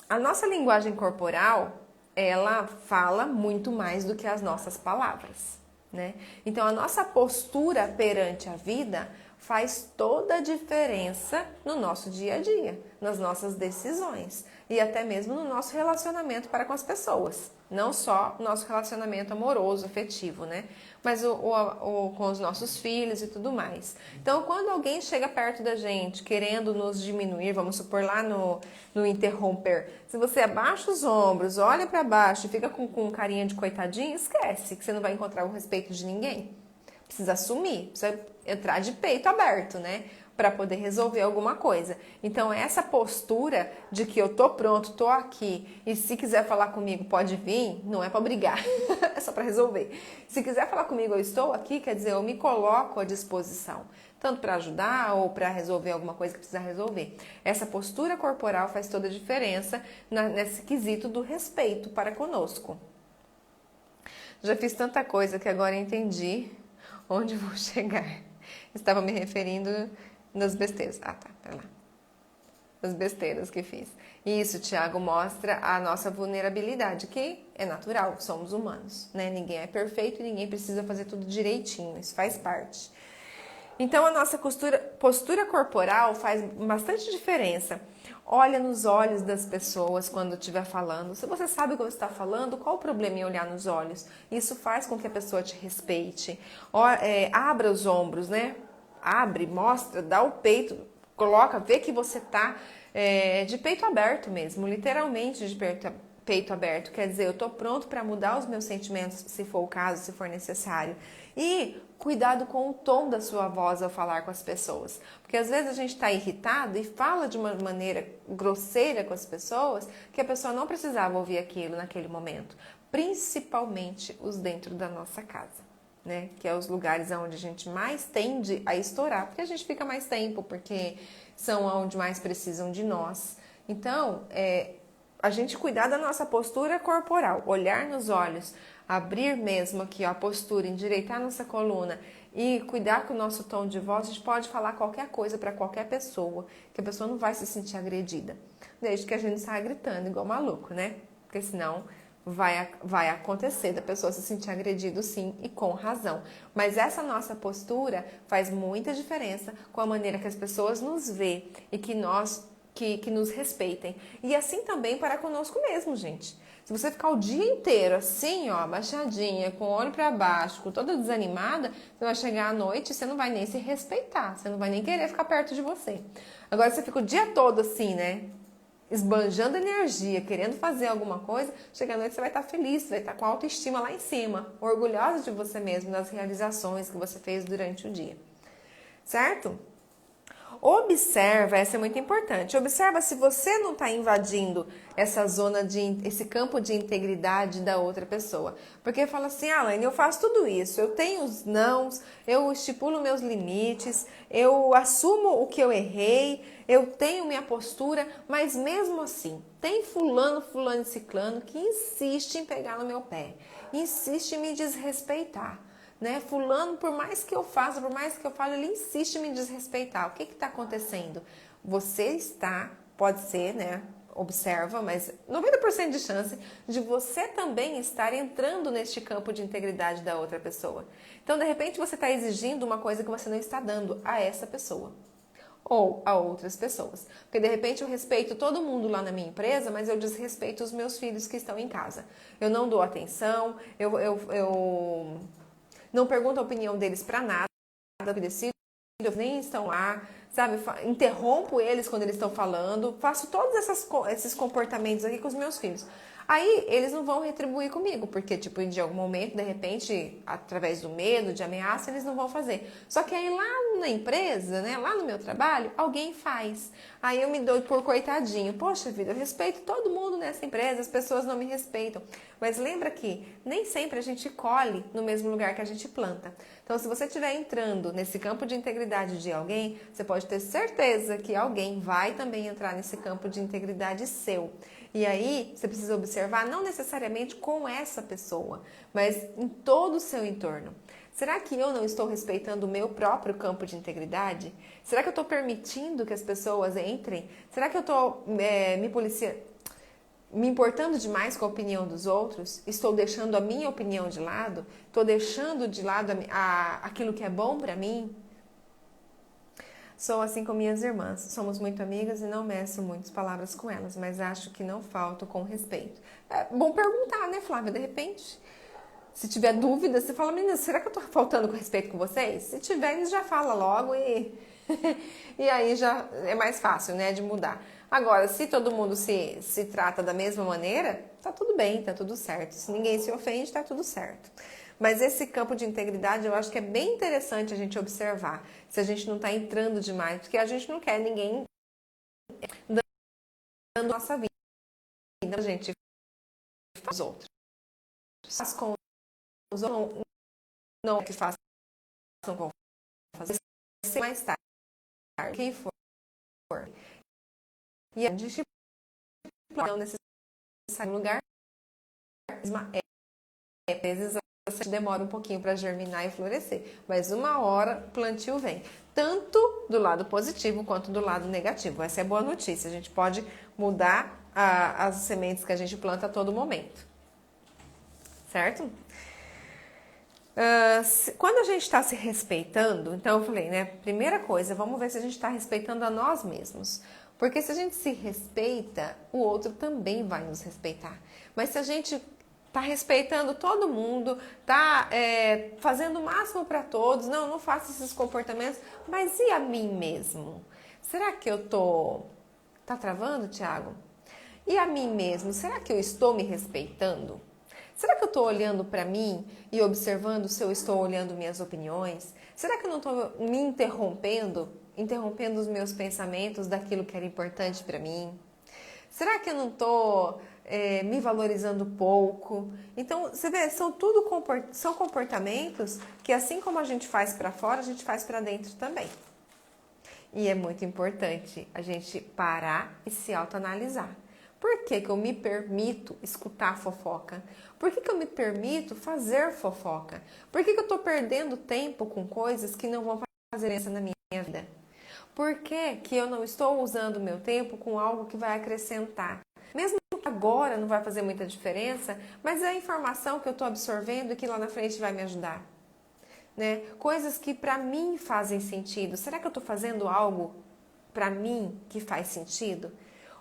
A nossa linguagem corporal, ela fala muito mais do que as nossas palavras, né? Então, a nossa postura perante a vida faz toda a diferença no nosso dia a dia, nas nossas decisões e até mesmo no nosso relacionamento para com as pessoas. Não só o nosso relacionamento amoroso, afetivo, né? Mas com os nossos filhos e tudo mais. Então, quando alguém chega perto da gente querendo nos diminuir, vamos supor lá no interromper, se você abaixa os ombros, olha para baixo e fica com carinha de coitadinho, esquece que você não vai encontrar o respeito de ninguém. Precisa assumir, precisa entrar de peito aberto, né? Para poder resolver alguma coisa. Então, essa postura de que eu tô pronto, tô aqui, e se quiser falar comigo, pode vir, não é para brigar, é só para resolver. Se quiser falar comigo, eu estou aqui, quer dizer, eu me coloco à disposição, tanto para ajudar ou para resolver alguma coisa que precisa resolver. Essa postura corporal faz toda a diferença nesse quesito do respeito para conosco. Já fiz tanta coisa que agora entendi onde vou chegar. Estava me referindo nas besteiras. Ah, tá, pera lá. As besteiras que fiz. Isso, Tiago, mostra a nossa vulnerabilidade, que é natural, somos humanos, né? Ninguém é perfeito e ninguém precisa fazer tudo direitinho, isso faz parte. Então, a nossa postura corporal faz bastante diferença. Olha nos olhos das pessoas quando estiver falando. Se você sabe o que você está falando, qual o problema em olhar nos olhos? Isso faz com que a pessoa te respeite. Abra os ombros, né? Abre, mostra, dá o peito, coloca, vê que você está de peito aberto mesmo, literalmente de peito aberto. Quer dizer, eu estou pronto para mudar os meus sentimentos, se for o caso, se for necessário. E cuidado com o tom da sua voz ao falar com as pessoas. Porque às vezes a gente está irritado e fala de uma maneira grosseira com as pessoas que a pessoa não precisava ouvir aquilo naquele momento. Principalmente os dentro da nossa casa, né? Que é os lugares onde a gente mais tende a estourar. Porque a gente fica mais tempo, porque são onde mais precisam de nós. Então, a gente cuidar da nossa postura corporal, olhar nos olhos, abrir mesmo aqui ó, a postura, endireitar nossa coluna e cuidar com o nosso tom de voz, a gente pode falar qualquer coisa para qualquer pessoa, que a pessoa não vai se sentir agredida, desde que a gente saia gritando igual maluco, né? Porque senão vai acontecer da pessoa se sentir agredida sim e com razão. Mas essa nossa postura faz muita diferença com a maneira que as pessoas nos vê e que nos respeitem. E assim também para conosco mesmo, gente. Se você ficar o dia inteiro assim, ó, abaixadinha, com o olho para baixo, com toda desanimada, você vai chegar à noite e você não vai nem se respeitar, você não vai nem querer ficar perto de você. Agora você fica o dia todo assim, né? Esbanjando energia, querendo fazer alguma coisa, chega à noite você vai estar feliz, você vai estar com a autoestima lá em cima, orgulhosa de você mesmo, das realizações que você fez durante o dia. Certo? Observa, essa é muito importante. Observa se você não está invadindo essa zona esse campo de integridade da outra pessoa. Porque fala assim, Laine, eu faço tudo isso, eu tenho os nãos, eu estipulo meus limites, eu assumo o que eu errei, eu tenho minha postura, mas mesmo assim, tem fulano e ciclano que insiste em pegar no meu pé, insiste em me desrespeitar. Né? Fulano, por mais que eu faça, por mais que eu fale, ele insiste em me desrespeitar. O que está acontecendo? Você pode ser, né? Observa, mas 90% de chance de você também estar entrando neste campo de integridade da outra pessoa. Então, de repente, você está exigindo uma coisa que você não está dando a essa pessoa ou a outras pessoas. Porque, de repente, eu respeito todo mundo lá na minha empresa, mas eu desrespeito os meus filhos que estão em casa. Eu não dou atenção, eu não pergunto a opinião deles para nada, eu decido, nem estão lá, sabe? Interrompo eles quando eles estão falando, faço todos esses comportamentos aqui com os meus filhos. Aí eles não vão retribuir comigo, porque tipo, de algum momento, de repente, através do medo, de ameaça, eles não vão fazer. Só que aí lá na empresa, né, lá no meu trabalho, alguém faz. Aí eu me dou por coitadinho. Poxa vida, eu respeito todo mundo nessa empresa, as pessoas não me respeitam. Mas lembra que nem sempre a gente colhe no mesmo lugar que a gente planta. Então, se você estiver entrando nesse campo de integridade de alguém, você pode ter certeza que alguém vai também entrar nesse campo de integridade seu. E aí, você precisa observar, não necessariamente com essa pessoa, mas em todo o seu entorno. Será que eu não estou respeitando o meu próprio campo de integridade? Será que eu estou permitindo que as pessoas entrem? Será que eu estou me importando demais com a opinião dos outros? Estou deixando a minha opinião de lado? Estou deixando de lado aquilo que é bom para mim? Sou assim com minhas irmãs. Somos muito amigas e não meço muitas palavras com elas, mas acho que não falto com respeito. É bom perguntar, né, Flávia? De repente, se tiver dúvida, você fala, meninas, será que eu tô faltando com respeito com vocês? Se tiver, eles já fala logo e e aí já é mais fácil, né, de mudar. Agora, se todo mundo se trata da mesma maneira, tá tudo bem, tá tudo certo. Se ninguém se ofende, tá tudo certo. Mas esse campo de integridade eu acho que é bem interessante a gente observar. Se a gente não está entrando demais, porque a gente não quer ninguém dando nossa vida. A gente faz os outros. Faz com os outros, não que façam com fazer mais tarde. Quem for. E a gente não necessário lugar. Às vezes demora um pouquinho para germinar e florescer, mas uma hora o plantio vem, tanto do lado positivo quanto do lado negativo. Essa é a boa notícia, a gente pode mudar as sementes que a gente planta a todo momento, certo? Quando a gente está se respeitando, então eu falei, né, primeira coisa, vamos ver se a gente está respeitando a nós mesmos. Porque se a gente se respeita, o outro também vai nos respeitar. Mas se a gente tá respeitando todo mundo, tá fazendo o máximo para todos, não faço esses comportamentos, mas e a mim mesmo? Será que eu tá travando, Thiago? E a mim mesmo, será que eu estou me respeitando? Será que eu estou olhando para mim e observando se eu estou olhando minhas opiniões? Será que eu não estou me interrompendo os meus pensamentos daquilo que era importante para mim? Será que eu não estou me valorizando pouco? Então, você vê, são comportamentos que assim como a gente faz para fora, a gente faz para dentro também. E é muito importante a gente parar e se autoanalisar. Por que que eu me permito escutar fofoca? Por que que eu me permito fazer fofoca? Por que que eu estou perdendo tempo com coisas que não vão fazer diferença na minha vida? Por que que eu não estou usando o meu tempo com algo que vai acrescentar? Mesmo que agora não vai fazer muita diferença, mas é a informação que eu estou absorvendo e que lá na frente vai me ajudar. Né? Coisas que para mim fazem sentido. Será que eu estou fazendo algo para mim que faz sentido?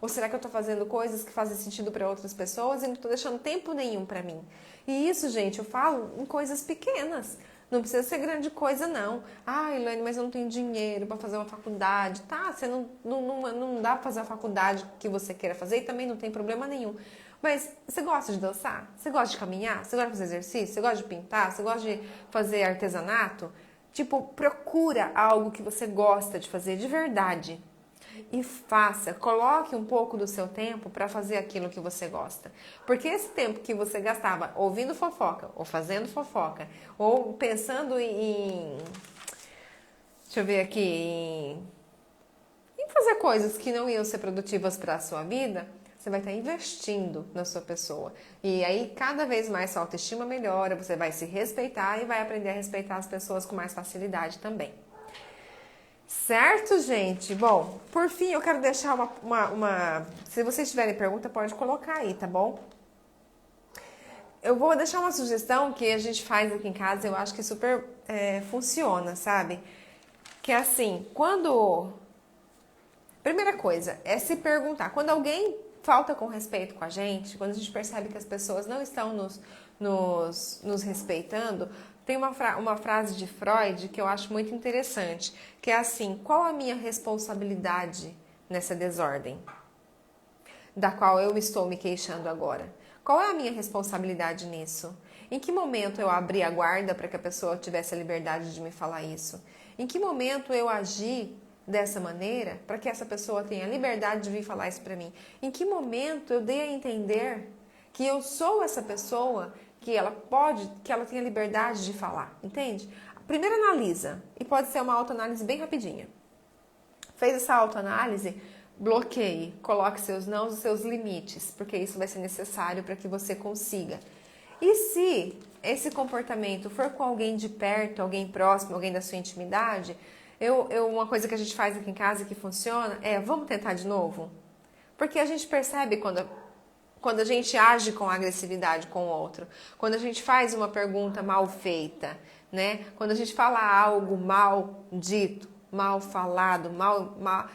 Ou será que eu estou fazendo coisas que fazem sentido para outras pessoas e não estou deixando tempo nenhum para mim? E isso, gente, eu falo em coisas pequenas. Não precisa ser grande coisa, não. Ah, Elaine, mas eu não tenho dinheiro para fazer uma faculdade. Tá, você não dá para fazer a faculdade que você queira fazer e também não tem problema nenhum. Mas você gosta de dançar? Você gosta de caminhar? Você gosta de fazer exercício? Você gosta de pintar? Você gosta de fazer artesanato? Tipo, procura algo que você gosta de fazer de verdade. E faça, coloque um pouco do seu tempo para fazer aquilo que você gosta. Porque esse tempo que você gastava ouvindo fofoca, ou fazendo fofoca, ou pensando deixa eu ver aqui, em fazer coisas que não iam ser produtivas para a sua vida, você vai estar investindo na sua pessoa. E aí, cada vez mais sua autoestima melhora, você vai se respeitar e vai aprender a respeitar as pessoas com mais facilidade também. Certo, gente? Bom, por fim, eu quero deixar uma... Se vocês tiverem pergunta, pode colocar aí, tá bom? Eu vou deixar uma sugestão que a gente faz aqui em casa, eu acho que super funciona, sabe? Que é assim, quando... Primeira coisa, é se perguntar. Quando alguém falta com respeito com a gente, quando a gente percebe que as pessoas não estão nos respeitando, tem uma frase de Freud que eu acho muito interessante, que é assim: qual a minha responsabilidade nessa desordem da qual eu estou me queixando agora? Qual é a minha responsabilidade nisso? Em que momento eu abri a guarda para que a pessoa tivesse a liberdade de me falar isso? Em que momento eu agi dessa maneira para que essa pessoa tenha a liberdade de vir falar isso para mim? Em que momento eu dei a entender que eu sou essa pessoa que ela tenha liberdade de falar, entende? Primeiro analisa, e pode ser uma autoanálise bem rapidinha. Fez essa autoanálise, bloqueie, coloque seus nãos e seus limites, porque isso vai ser necessário para que você consiga. E se esse comportamento for com alguém de perto, alguém próximo, alguém da sua intimidade, uma coisa que a gente faz aqui em casa que funciona é: vamos tentar de novo? Porque a gente percebe quando a gente age com agressividade com o outro, quando a gente faz uma pergunta mal feita, né? Quando a gente fala algo mal dito, mal falado,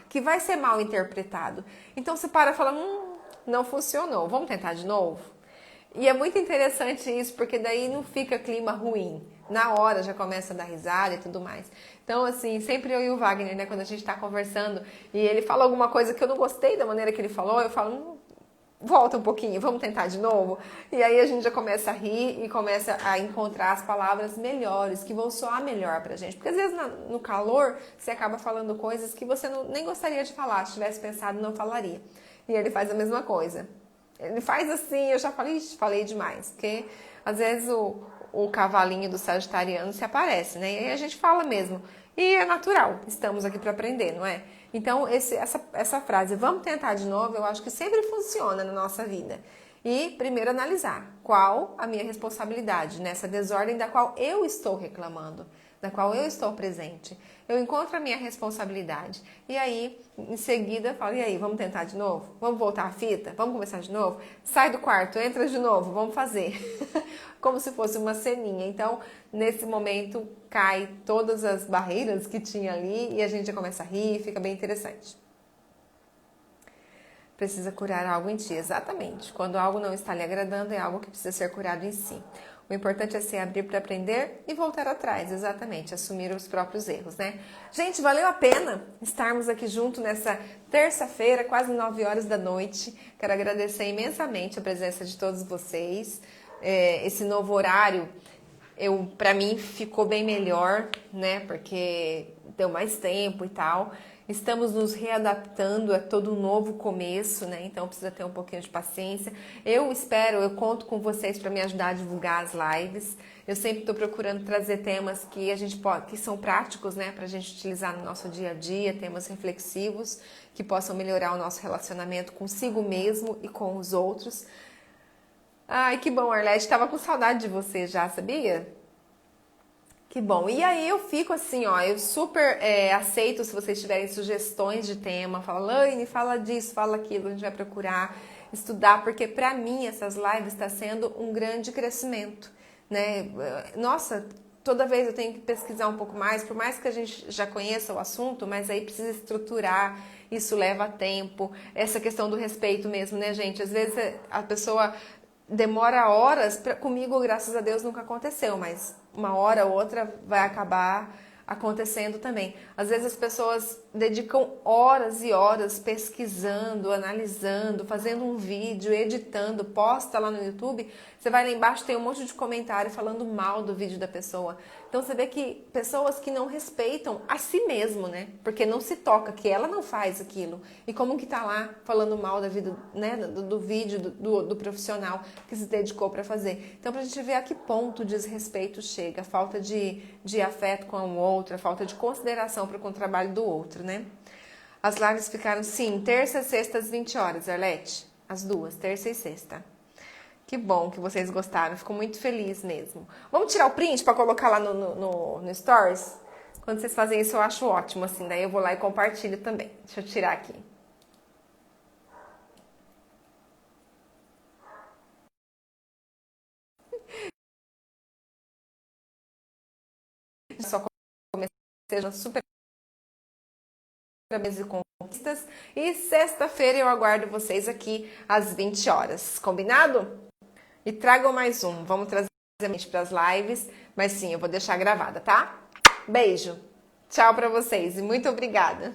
que vai ser mal interpretado. Então você para e fala: não funcionou, vamos tentar de novo? E é muito interessante isso, porque daí não fica clima ruim. Na hora já começa a dar risada e tudo mais. Então, assim, sempre eu e o Wagner, né, quando a gente tá conversando e ele fala alguma coisa que eu não gostei da maneira que ele falou, eu falo: volta um pouquinho, vamos tentar de novo? E aí a gente já começa a rir e começa a encontrar as palavras melhores, que vão soar melhor pra gente. Porque às vezes no calor você acaba falando coisas que você nem gostaria de falar, se tivesse pensado não falaria. E ele faz a mesma coisa. Ele faz assim, eu já falei demais, porque às vezes o cavalinho do sagitariano se aparece, né? E aí a gente fala mesmo. E é natural, estamos aqui para aprender, não é? Então, essa frase, vamos tentar de novo, eu acho que sempre funciona na nossa vida. E primeiro analisar qual a minha responsabilidade nessa desordem da qual eu estou reclamando, da qual eu estou presente. Eu encontro a minha responsabilidade. E aí, em seguida, falo: e aí, vamos tentar de novo? Vamos voltar à fita? Vamos começar de novo? Sai do quarto, entra de novo, vamos fazer. Como se fosse uma ceninha. Então, nesse momento, cai todas as barreiras que tinha ali e a gente já começa a rir, fica bem interessante. Precisa curar algo em ti, exatamente. Quando algo não está lhe agradando, é algo que precisa ser curado em si. O importante é se abrir para aprender e voltar atrás, exatamente, assumir os próprios erros, né? Gente, valeu a pena estarmos aqui junto nessa terça-feira, quase 9 horas da noite. Quero agradecer imensamente a presença de todos vocês. Esse novo horário, para mim, ficou bem melhor, né? Porque deu mais tempo e tal. estamos nos readaptando a todo um novo começo, né? Então precisa ter um pouquinho de paciência. Eu conto com vocês para me ajudar a divulgar as lives. Eu sempre estou procurando trazer temas que a gente pode, que são práticos, né, para a gente utilizar no nosso dia a dia, temas reflexivos que possam melhorar o nosso relacionamento consigo mesmo e com os outros. Ai, que bom, Arlete, estava com saudade de você já, sabia? Que bom. E aí eu fico assim, ó, eu super aceito se vocês tiverem sugestões de tema. Fala, Laine, fala disso, fala aquilo, a gente vai procurar estudar, porque pra mim essas lives está sendo um grande crescimento, né? Nossa, toda vez eu tenho que pesquisar um pouco mais, por mais que a gente já conheça o assunto, mas aí precisa estruturar, isso leva tempo. Essa questão do respeito mesmo, né, gente? Às vezes a pessoa demora horas, comigo, graças a Deus, nunca aconteceu, mas uma hora ou outra vai acabar acontecendo também. Às vezes as pessoas dedicam horas e horas pesquisando, analisando, fazendo um vídeo, editando, posta lá no YouTube, você vai lá embaixo, tem um monte de comentário falando mal do vídeo da pessoa. Então você vê que pessoas que não respeitam a si mesmo, né? Porque não se toca, que ela não faz aquilo. E como que tá lá falando mal da vida, né? Do vídeo, do profissional que se dedicou para fazer. Então pra gente ver a que ponto o desrespeito chega, a falta de afeto com o outro, a falta de consideração com o trabalho do outro, né? As lives ficaram, sim, terça e sexta às 20 horas, Arlete. As duas, terça e sexta. Que bom que vocês gostaram, fico muito feliz mesmo. Vamos tirar o print para colocar lá no Stories? Quando vocês fazem isso eu acho ótimo, assim, daí eu vou lá e compartilho também. Deixa eu tirar aqui. Só comecei no super Mesa e Conquistas. E sexta-feira eu aguardo vocês aqui às 20 horas. Combinado? E tragam mais um. Vamos trazer para as lives. Mas sim, eu vou deixar gravada, tá? Beijo. Tchau para vocês e muito obrigada.